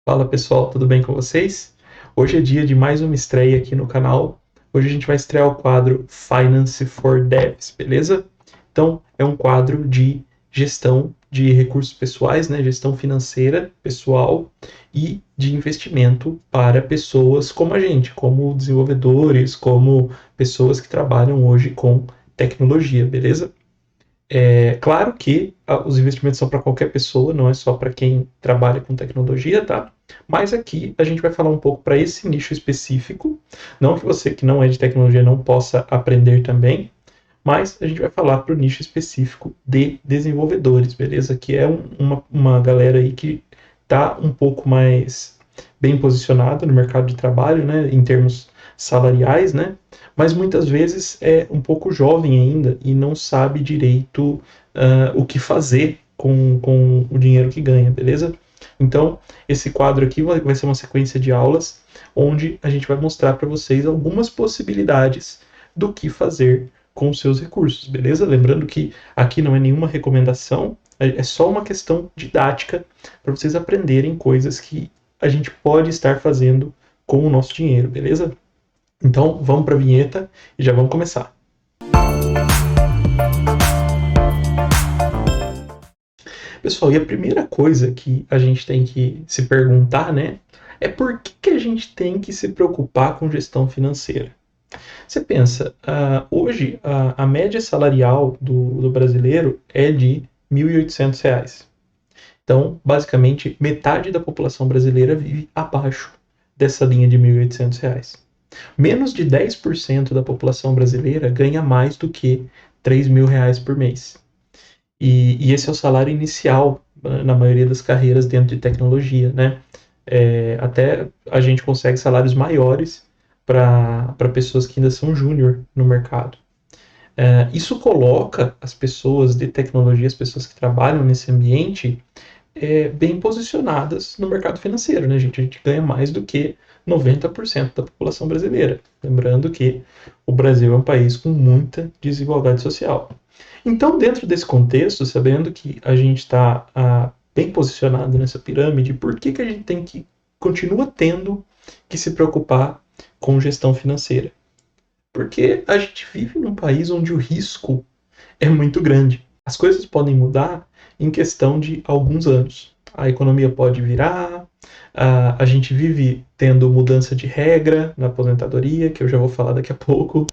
Fala pessoal, tudo bem com vocês? Hoje é dia de mais uma estreia aqui no canal. Hoje a gente vai estrear o quadro Finance for Devs, beleza? Então, é um quadro de gestão de recursos pessoais, né? Gestão financeira pessoal e de investimento para pessoas como a gente, como desenvolvedores, como pessoas que trabalham hoje com tecnologia, beleza? É claro que os investimentos são para qualquer pessoa, não é só para quem trabalha com tecnologia, tá? Mas aqui a gente vai falar um pouco para esse nicho específico. Não que você que não é de tecnologia não possa aprender também, mas a gente vai falar para o nicho específico de desenvolvedores, beleza? Que é uma galera aí que está um pouco mais bem posicionada no mercado de trabalho, né? Em termos salariais, né? Mas muitas vezes é um pouco jovem ainda e não sabe direito o que fazer com o dinheiro que ganha, beleza? Então, esse quadro aqui vai ser uma sequência de aulas onde a gente vai mostrar para vocês algumas possibilidades do que fazer com os seus recursos, beleza? Lembrando que aqui não é nenhuma recomendação, é só uma questão didática para vocês aprenderem coisas que a gente pode estar fazendo com o nosso dinheiro, beleza? Então, vamos para a vinheta e já vamos começar. Pessoal, e a primeira coisa que a gente tem que se perguntar, né, é por que a gente tem que se preocupar com gestão financeira? Você pensa, hoje a média salarial do brasileiro é de R$ 1.800. Então, basicamente, metade da população brasileira vive abaixo dessa linha de R$ 1.800. Menos de 10% da população brasileira ganha mais do que R$ 3.000 por mês. E esse é o salário inicial na maioria das carreiras dentro de tecnologia, né? Até a gente consegue salários maiores para pessoas que ainda são júnior no mercado. Isso coloca as pessoas de tecnologia, as pessoas que trabalham nesse ambiente, bem posicionadas no mercado financeiro, né, gente? A gente ganha mais do que 90% da população brasileira. Lembrando que o Brasil é um país com muita desigualdade social. Então, dentro desse contexto, sabendo que a gente está bem posicionado nessa pirâmide, por que a gente tem que continua tendo que se preocupar com gestão financeira? Porque a gente vive num país onde o risco é muito grande. As coisas podem mudar em questão de alguns anos. A economia pode virar, a gente vive tendo mudança de regra na aposentadoria, que eu já vou falar daqui a pouco.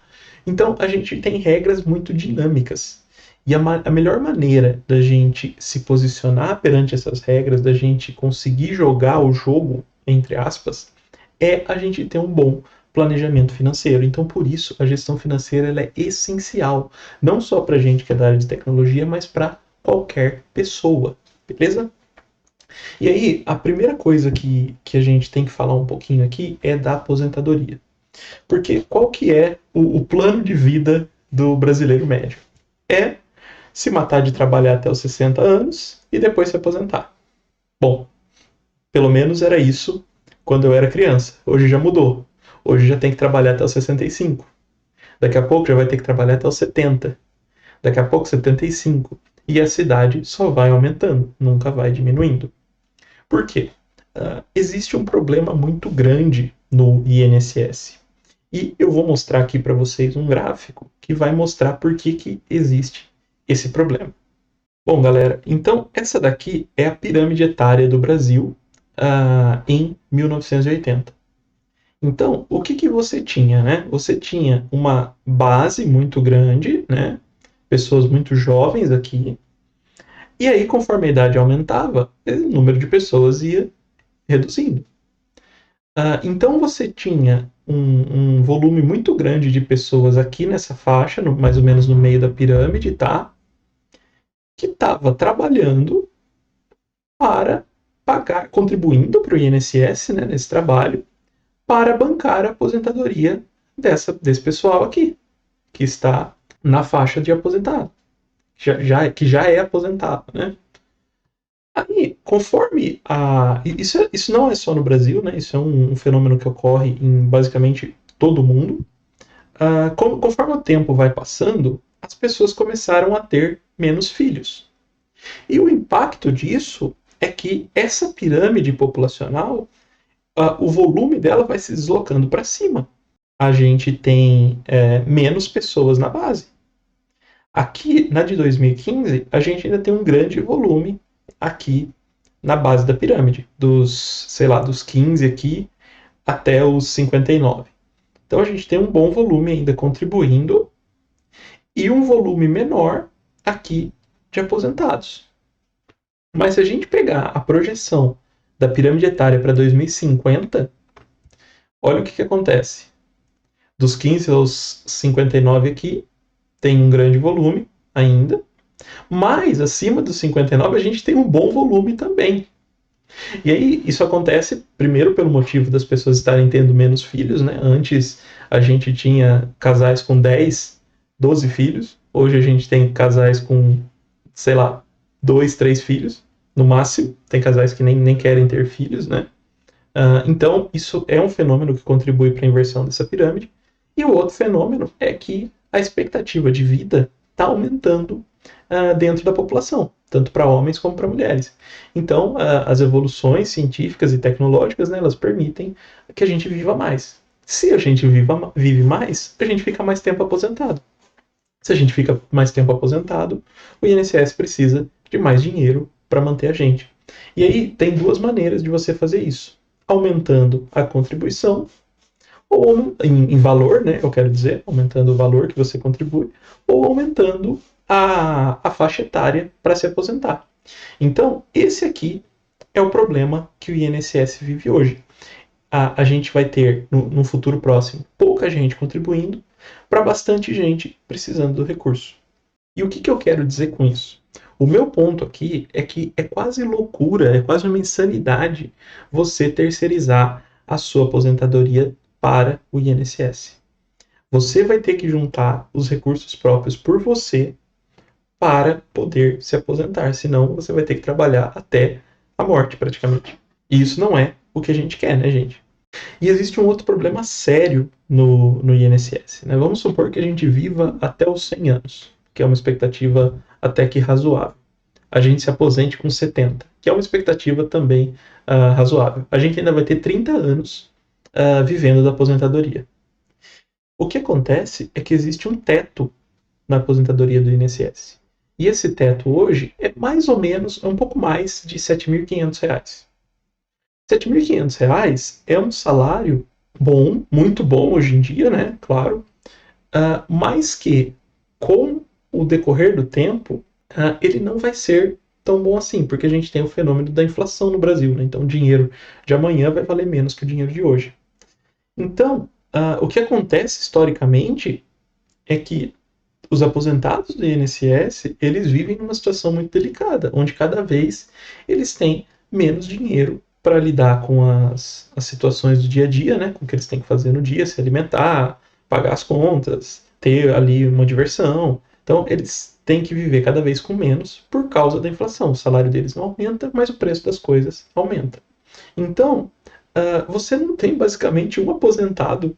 Então, a gente tem regras muito dinâmicas. E a melhor maneira da gente se posicionar perante essas regras, da gente conseguir jogar o jogo, entre aspas, é a gente ter um bom planejamento financeiro. Então, por isso, a gestão financeira ela é essencial, não só para a gente que é da área de tecnologia, mas para qualquer pessoa, beleza? E aí, a primeira coisa que a gente tem que falar um pouquinho aqui é da aposentadoria. Porque qual que é o plano de vida do brasileiro médio? É se matar de trabalhar até os 60 anos e depois se aposentar. Bom, pelo menos era isso quando eu era criança. Hoje já mudou. Hoje já tem que trabalhar até os 65. Daqui a pouco já vai ter que trabalhar até os 70. Daqui a pouco 75. E a cidade só vai aumentando, nunca vai diminuindo. Por quê? Existe um problema muito grande no INSS. E eu vou mostrar aqui para vocês um gráfico que vai mostrar por que existe esse problema. Bom, galera, então essa daqui é a pirâmide etária do Brasil em 1980. Então, o que você tinha, né? Você tinha uma base muito grande, né? Pessoas muito jovens aqui. E aí, conforme a idade aumentava, o número de pessoas ia reduzindo. Então, você tinha um volume muito grande de pessoas aqui nessa faixa, mais ou menos no meio da pirâmide, tá? Que estava trabalhando para pagar, contribuindo para o INSS, né, nesse trabalho, para bancar a aposentadoria desse pessoal aqui, que está na faixa de aposentado, que já é aposentado, né? Aí, conforme isso não é só no Brasil, né? Isso é um fenômeno que ocorre em basicamente todo mundo. Conforme o tempo vai passando, as pessoas começaram a ter menos filhos. E o impacto disso é que essa pirâmide populacional, o volume dela vai se deslocando para cima. A gente tem menos pessoas na base. Aqui, na de 2015, a gente ainda tem um grande volume aqui na base da pirâmide, dos 15 aqui até os 59. Então a gente tem um bom volume ainda contribuindo e um volume menor aqui de aposentados. Mas se a gente pegar a projeção da pirâmide etária para 2050, olha o que acontece. Dos 15 aos 59 aqui, tem um grande volume ainda, mas acima dos 59 a gente tem um bom volume também. E aí isso acontece primeiro pelo motivo das pessoas estarem tendo menos filhos, né? Antes a gente tinha casais com 10, 12 filhos, hoje a gente tem casais com, sei lá, 2, 3 filhos, no máximo. Tem casais que nem querem ter filhos, né? Então, isso é um fenômeno que contribui para a inversão dessa pirâmide. E o outro fenômeno é que a expectativa de vida está aumentando dentro da população, tanto para homens como para mulheres. Então, as evoluções científicas e tecnológicas, né, elas permitem que a gente viva mais. Se a gente vive mais, a gente fica mais tempo aposentado. Se a gente fica mais tempo aposentado, o INSS precisa de mais dinheiro para manter a gente. E aí tem duas maneiras de você fazer isso: aumentando a contribuição, ou em valor, né? Eu quero dizer, aumentando o valor que você contribui, ou aumentando a faixa etária para se aposentar. Então, esse aqui é o problema que o INSS vive hoje. A gente vai ter, no futuro próximo, pouca gente contribuindo para bastante gente precisando do recurso. E o que eu quero dizer com isso? O meu ponto aqui é que é quase loucura, é quase uma insanidade você terceirizar a sua aposentadoria para o INSS. Você vai ter que juntar os recursos próprios por você para poder se aposentar, senão você vai ter que trabalhar até a morte, praticamente. E isso não é o que a gente quer, né, gente? E existe um outro problema sério no INSS, né? Vamos supor que a gente viva até os 100 anos, que é uma expectativa até que razoável. A gente se aposente com 70, que é uma expectativa também razoável. A gente ainda vai ter 30 anos vivendo da aposentadoria. O que acontece é que existe um teto na aposentadoria do INSS. E esse teto hoje é mais ou menos, um pouco mais de R$ 7.500. R$ 7.500 é um salário bom, muito bom hoje em dia, né? Claro, mas que com o decorrer do tempo, ele não vai ser tão bom assim, porque a gente tem o fenômeno da inflação no Brasil, né? Então o dinheiro de amanhã vai valer menos que o dinheiro de hoje. Então, o que acontece historicamente é que os aposentados do INSS, eles vivem numa situação muito delicada, onde cada vez eles têm menos dinheiro para lidar com as situações do dia a dia, né? Com o que eles têm que fazer no dia, se alimentar, pagar as contas, ter ali uma diversão. Então, eles têm que viver cada vez com menos por causa da inflação. O salário deles não aumenta, mas o preço das coisas aumenta. Então, você não tem basicamente um aposentado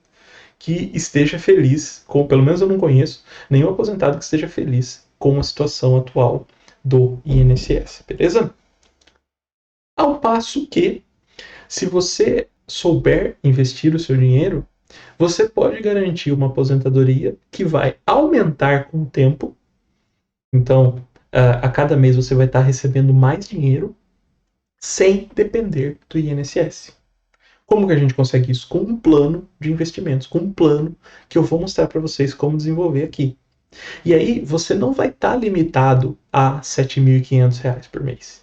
que esteja feliz, pelo menos eu não conheço nenhum aposentado que esteja feliz com a situação atual do INSS, beleza? Ao passo que, se você souber investir o seu dinheiro, você pode garantir uma aposentadoria que vai aumentar com o tempo. Então, a cada mês você vai estar recebendo mais dinheiro sem depender do INSS. Como que a gente consegue isso? Com um plano de investimentos, com um plano que eu vou mostrar para vocês como desenvolver aqui. E aí você não vai estar limitado a R$ 7.500 por mês.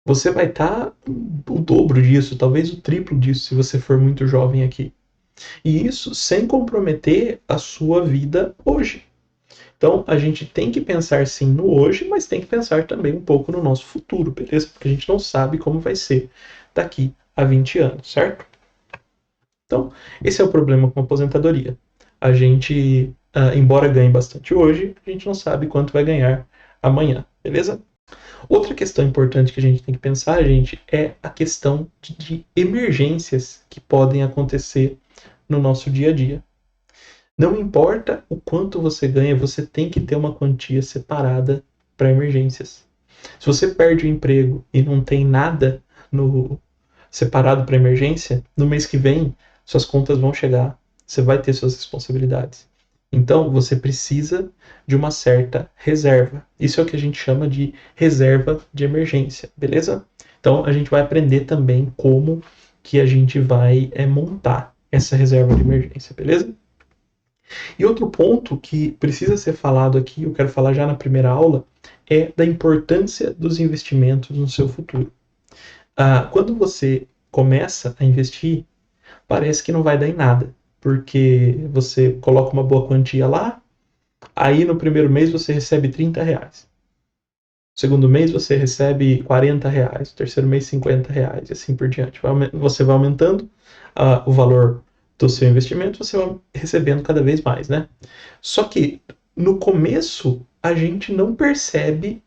Você vai estar o dobro disso, talvez o triplo disso, se você for muito jovem aqui. E isso sem comprometer a sua vida hoje. Então a gente tem que pensar sim no hoje, mas tem que pensar também um pouco no nosso futuro, beleza? Porque a gente não sabe como vai ser daqui a 20 anos, certo? Então, esse é o problema com a aposentadoria. A gente, embora ganhe bastante hoje, a gente não sabe quanto vai ganhar amanhã, beleza? Outra questão importante que a gente tem que pensar, gente, é a questão de emergências que podem acontecer no nosso dia a dia. Não importa o quanto você ganha, você tem que ter uma quantia separada para emergências. Se você perde o emprego e não tem nada no separado para emergência, no mês que vem suas contas vão chegar, você vai ter suas responsabilidades. Então você precisa de uma certa reserva. Isso é o que a gente chama de reserva de emergência, beleza? Então a gente vai aprender também como que a gente vai montar essa reserva de emergência, beleza? E outro ponto que precisa ser falado aqui, eu quero falar já na primeira aula, é da importância dos investimentos no seu futuro. Quando você começa a investir, parece que não vai dar em nada, porque você coloca uma boa quantia lá, aí no primeiro mês você recebe R$30. No segundo mês você recebe R$40, no terceiro mês R$50 e assim por diante. Você vai aumentando o valor do seu investimento, você vai recebendo cada vez mais, né? Só que no começo a gente não percebe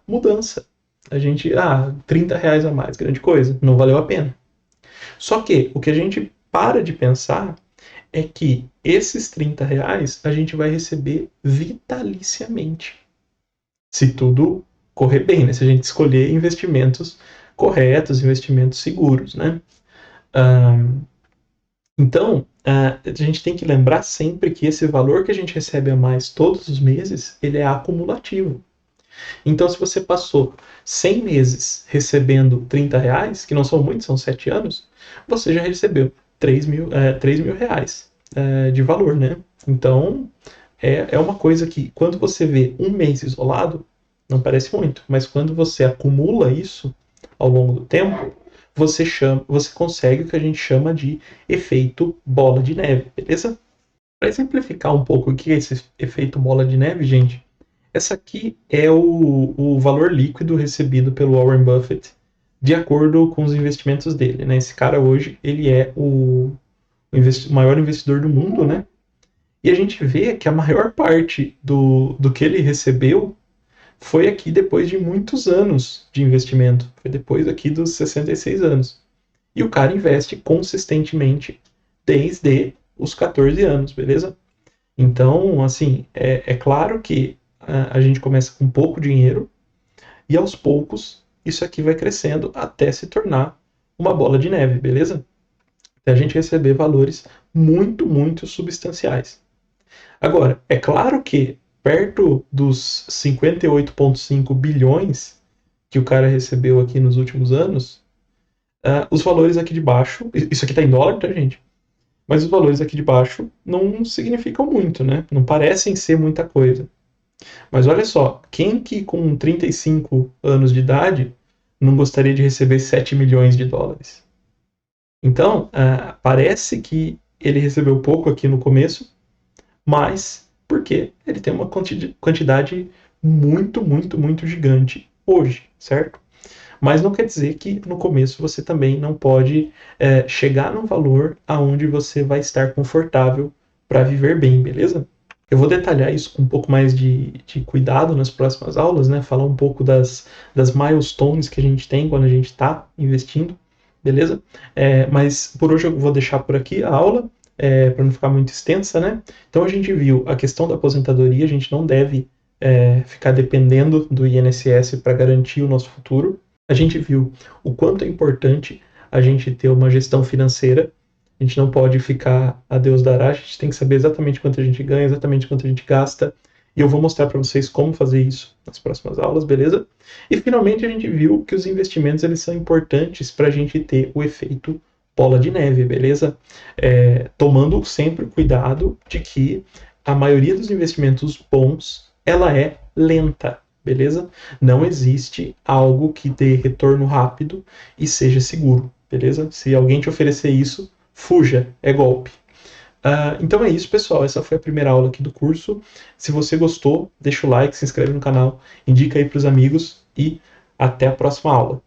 mudança. A gente, R$30 a mais, grande coisa, não valeu a pena. Só que o que a gente para de pensar é que esses R$30 a gente vai receber vitaliciamente. Se tudo correr bem, né? Se a gente escolher investimentos corretos, investimentos seguros, né? Então, a gente tem que lembrar sempre que esse valor que a gente recebe a mais todos os meses, ele é acumulativo. Então, se você passou 100 meses recebendo R$30, que não são muitos, são 7 anos, você já recebeu R$3 mil de valor, né? Então, é uma coisa que, quando você vê um mês isolado, não parece muito, mas quando você acumula isso ao longo do tempo, você consegue o que a gente chama de efeito bola de neve, beleza? Para exemplificar um pouco o que é esse efeito bola de neve, gente, essa aqui é o valor líquido recebido pelo Warren Buffett de acordo com os investimentos dele, né? Esse cara hoje, ele é o maior investidor do mundo, né? E a gente vê que a maior parte do que ele recebeu foi aqui depois de muitos anos de investimento. Foi depois aqui dos 66 anos. E o cara investe consistentemente desde os 14 anos, beleza? Então, assim, é claro que a gente começa com pouco dinheiro e aos poucos isso aqui vai crescendo até se tornar uma bola de neve, beleza? Até a gente receber valores muito, muito substanciais. Agora, é claro que perto dos 58,5 bilhões que o cara recebeu aqui nos últimos anos, os valores aqui de baixo, isso aqui está em dólar, tá, gente? Mas os valores aqui de baixo não significam muito, né? Não parecem ser muita coisa. Mas olha só, quem que com 35 anos de idade não gostaria de receber 7 milhões de dólares? Então, parece que ele recebeu pouco aqui no começo, mas porque ele tem uma quantidade muito, muito, muito gigante hoje, certo? Mas não quer dizer que no começo você também não pode chegar num valor aonde você vai estar confortável para viver bem, beleza? Eu vou detalhar isso com um pouco mais de cuidado nas próximas aulas, né? Falar um pouco das milestones que a gente tem quando a gente está investindo, beleza? Mas por hoje eu vou deixar por aqui a aula, para não ficar muito extensa, né? Então a gente viu a questão da aposentadoria, a gente não deve ficar dependendo do INSS para garantir o nosso futuro. A gente viu o quanto é importante a gente ter uma gestão financeira. A gente não pode ficar a Deus dará, a gente tem que saber exatamente quanto a gente ganha, exatamente quanto a gente gasta. E eu vou mostrar para vocês como fazer isso nas próximas aulas, beleza? E finalmente a gente viu que os investimentos eles são importantes para a gente ter o efeito bola de neve, beleza? Tomando sempre cuidado de que a maioria dos investimentos bons, ela é lenta, beleza? Não existe algo que dê retorno rápido e seja seguro, beleza? Se alguém te oferecer isso, fuja, é golpe. Então é isso, pessoal. Essa foi a primeira aula aqui do curso. Se você gostou, deixa o like, se inscreve no canal, indica aí para os amigos e até a próxima aula.